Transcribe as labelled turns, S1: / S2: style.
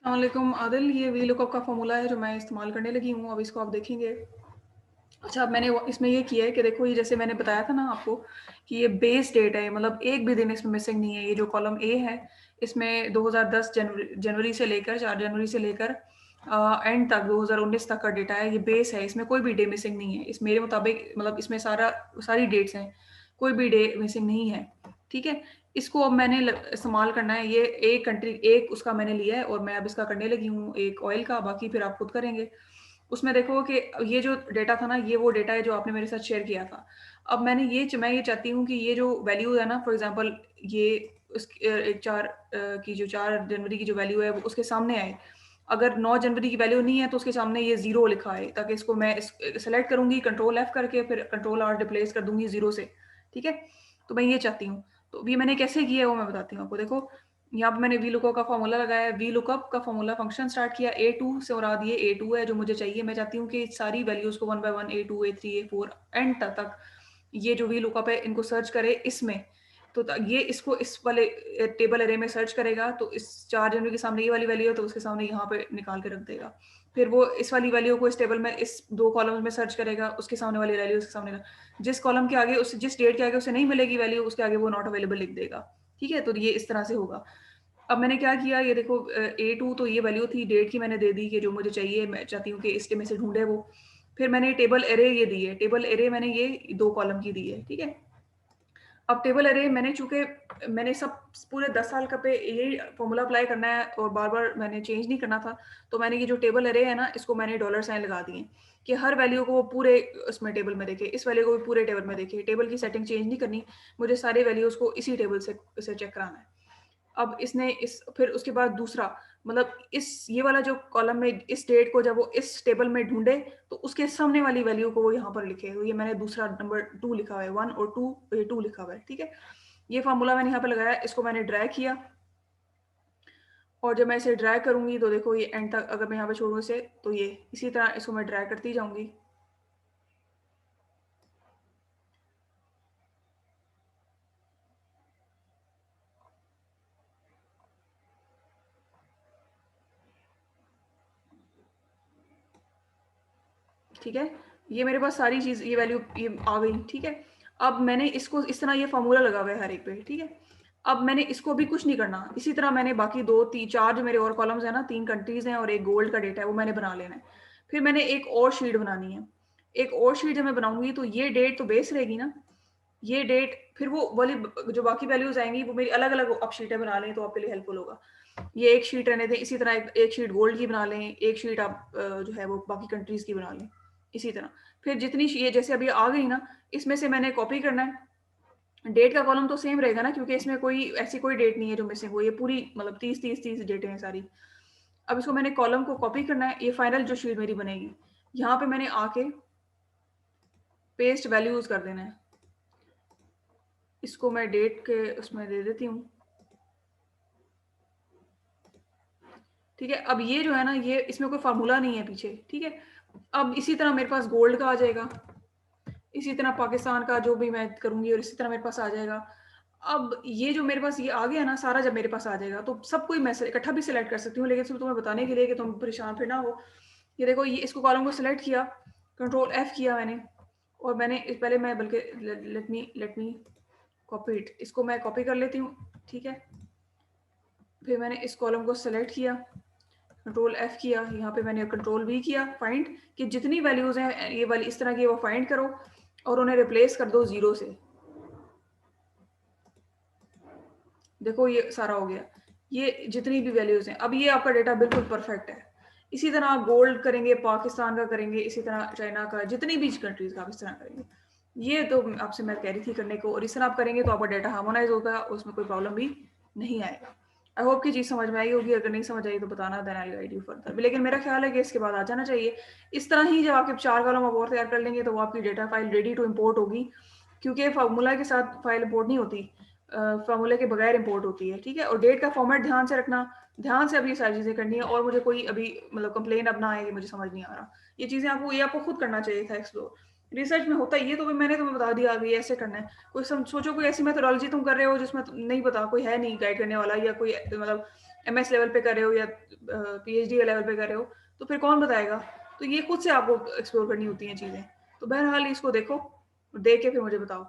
S1: अस्सलामुअलैकुम आदिल, ये वीलुकअप का फ़ॉर्मूला है जो मैं इस्तेमाल करने लगी हूँ, अब इसको आप देखेंगे। अच्छा, अब मैंने इसमें ये किया है कि देखो, ये जैसे मैंने बताया था ना आपको कि ये बेस डेट है, मतलब एक भी दिन इसमें मिसिंग नहीं है। ये जो कॉलम ए है, इसमें 2010 जनवरी से लेकर 4 जनवरी से लेकर एंड तक 2019 तक का डेटा है। ये बेस है, इसमें कोई भी डे मिसिंग नहीं है। इस मेरे मुताबिक मतलब इसमें सारी डेट्स हैं, कोई भी डे मिसिंग नहीं है, ठीक है? इसको अब मैंने इस्तेमाल करना है। ये एक कंट्री एक उसका मैंने लिया है और मैं अब इसका करने लगी हूँ एक ऑयल का, बाकी फिर आप खुद करेंगे। उसमें देखो कि ये जो डेटा था ना, ये वो डेटा है जो आपने मेरे साथ शेयर किया था। अब मैं ये चाहती हूँ कि ये जो वैल्यू है ना, फॉर एग्जांपल ये एक 4 की जो 4 जनवरी की जो वैल्यू है वो उसके सामने आए। अगर 9 जनवरी की वैल्यू नहीं है तो उसके सामने ये 0 लिखा है, ताकि इसको मैं सेलेक्ट करूंगी कंट्रोल एफ करके, फिर कंट्रोल आर रिप्लेस कर दूंगी 0 से, ठीक है? तो मैं ये चाहती हूँ। तो ये मैंने कैसे किया है वो मैं बताती हूँ आपको। देखो, यहाँ पे मैंने वी लुकअप का फॉर्मूला लगाया है। वी लुकअप का फॉर्मूला फंक्शन स्टार्ट किया A2 से, और आज ये A2 है जो मुझे चाहिए। मैं चाहती हूँ कि सारी वैल्यूज को 1 bye 1 A2 A3 A4 and तक ये जो वी लुकअप है इनको सर्च करे इसमें। तो ये इसको इस वाले टेबल अरे में सर्च करेगा, तो इस 4 जनवरी के सामने ये वाली वैल्यू है तो उसके सामने यहाँ पे निकाल के रख देगा। फिर वो इस वाली वैल्यू को इस टेबल में इस 2 कॉलम्स में सर्च करेगा, उसके सामने वाली वैल्यू उसके सामने जिस कॉलम के आगे उस जिस डेट के आगे उसे नहीं मिलेगी वैल्यू, उसके आगे वो नॉट अवेलेबल लिख देगा, ठीक है? तो ये इस तरह से होगा। अब मैंने क्या किया, ये देखो A2 तो ये वैल्यू थी डेट की, मैंने दे दी कि जो मुझे चाहिए, मैं चाहती हूँ कि इस में से ढूंढे वो। फिर मैंने टेबल एरे ये दी है, टेबल एरे मैंने ये 2 कॉलम की दी है, ठीक है? अब टेबल अरे मैंने चूंकि मैंने सब पूरे 10 साल का पे यही फॉर्मूला अप्लाई करना है और बार बार मैंने चेंज नहीं करना था, तो मैंने ये जो टेबल अरे है ना, इसको मैंने डॉलर साइन लगा दिए कि हर वैल्यू को वो पूरे उसमें टेबल में देखे, इस वैल्यू को भी पूरे टेबल में देखे। टेबल की सेटिंग चेंज नहीं करनी, मुझे सारे वैल्यूज को इसी टेबल से चेक कराना है। अब इसने इस फिर उसके बाद दूसरा, मतलब इस ये वाला जो कॉलम में इस डेट को जब वो इस टेबल में ढूंढे, तो उसके सामने वाली वैल्यू को वो यहाँ पर लिखे। तो ये मैंने दूसरा नंबर 2 लिखा हुआ है, 1 और 2, ये 2 लिखा हुआ है, ठीक है? ये फार्मूला मैंने यहाँ पे लगाया, इसको मैंने ड्रैग किया, और जब मैं इसे ड्रैग करूंगी तो देखो ये एंड तक, अगर मैं यहाँ पे छोड़ूं इसे, तो ये इसी तरह इसको मैं ड्रैग करती जाऊंगी। ठीक है, ये मेरे पास सारी चीज, ये वैल्यू ये आ गई, ठीक है? अब मैंने इसको इस तरह ये फॉर्मूला लगा हुआ है हर एक पे, ठीक है? अब मैंने इसको भी कुछ नहीं करना, इसी तरह मैंने बाकी 2 3 4 जो मेरे और कॉलम्स है ना, 3 कंट्रीज हैं और एक गोल्ड का डेटा है, वो मैंने बना लेना है। फिर मैंने एक और शीट बनानी है। एक और शीट जब मैं बनाऊंगी तो ये डेट तो बेस रहेगी ना, ये डेट फिर वो वाली जो बाकी वैल्यूज आएंगी वो मेरी अलग अलग आप शीटें बना लें तो आपके लिए हेल्पफुल होगा। ये एक शीट रहने दें, इसी तरह एक शीट गोल्ड की बना लें, एक शीट आप जो है वो बाकी कंट्रीज की बना लें, इसी तरह। फिर जितनी ये जैसे अभी आ गई ना, इसमें से मैंने कॉपी करना है। डेट का कॉलम तो सेम रहेगा ना, क्योंकि इसमें कोई डेट नहीं है जो मिसिंग हो, ये पूरी मतलब 30 डेटें हैं सारी। अब इसको मैंने कॉलम को कॉपी करना है, ये फाइनल जो शीट मेरी बनेगी, यहाँ पे मैंने आके पेस्ट वैल्यूज कर देना है। इसको मैं डेट के उसमें दे देती हूँ, ठीक है? अब ये जो है ना, ये इसमें कोई फार्मूला नहीं है पीछे, ठीक है? अब इसी तरह मेरे पास गोल्ड का आ जाएगा, इसी तरह पाकिस्तान का जो भी मैं करूंगी, और इसी तरह मेरे पास आ जाएगा। अब ये जो मेरे पास ये आ गया ना सारा, जब मेरे पास आ जाएगा तो सब कोई मैं इकट्ठा भी सिलेक्ट कर सकती हूँ, लेकिन सिर्फ तुम्हें बताने के लिए कि तुम परेशान फिर ना हो। ये देखो, ये इसको कॉलम को सिलेक्ट किया, कंट्रोल एफ किया मैंने, और मैंने पहले मैं बल्कि लेट मी कॉपी इट, इसको मैं कॉपी कर लेती हूँ, ठीक है? फिर मैंने इस कॉलम को सिलेक्ट किया, कंट्रोल एफ किया, यहाँ पे मैंने कंट्रोल वी किया फाइंड, कि जितनी वैल्यूज हैं ये वाली इस तरह की वो फाइंड करो और उन्हें रिप्लेस कर दो 0 से। देखो ये सारा हो गया, ये जितनी भी वैल्यूज हैं, अब ये आपका डेटा बिल्कुल परफेक्ट है। इसी तरह आप गोल्ड करेंगे, पाकिस्तान का करेंगे, इसी तरह चाइना का, जितनी भी कंट्रीज का आप इस तरह करेंगे। ये तो आपसे मैं कह रही थी करने को, और इस तरह आप करेंगे तो आपका डेटा हार्मोनाइज होगा, उसमें कोई प्रॉब्लम भी नहीं आएगा। आई होप की चीज़ समझ में आई होगी, अगर नहीं समझ आई तो बताना, then I guide you further. लेकिन मेरा ख्याल है कि इसके बाद आ जाना चाहिए। इस तरह ही जब आपके 4 कॉलम आप और तैयार कर लेंगे तो वो आपकी data file ready to import होगी, क्योंकि फार्मूला के साथ फाइल इम्पोर्ट नहीं होती, फार्मूले के बगैर इंपोर्ट होती है, ठीक है? और डेट का फॉर्मेट ध्यान से रखना, ध्यान से अभी ये सारी चीज़ें करनी है, और मुझे कोई अभी मतलब कंप्लेन अब ना आए कि मुझे समझ नहीं आ रहा। ये चीज़ें आपको खुद करना चाहिए था एक्सप्लोर। रिसर्च में होता ये तो मैंने तुम्हें बता दिया अभी ऐसे करना है। कोई सोचो कोई ऐसी मेथोडोलॉजी तुम कर रहे हो जिसमें नहीं पता, कोई है नहीं गाइड करने वाला, या कोई मतलब एमएस लेवल पे कर रहे हो या पीएचडी के लेवल पे कर रहे हो, तो फिर कौन बताएगा? तो ये खुद से आपको एक्सप्लोर करनी होती हैं चीज़ें। तो बहरहाल इसको देखो, देख के फिर मुझे बताओ।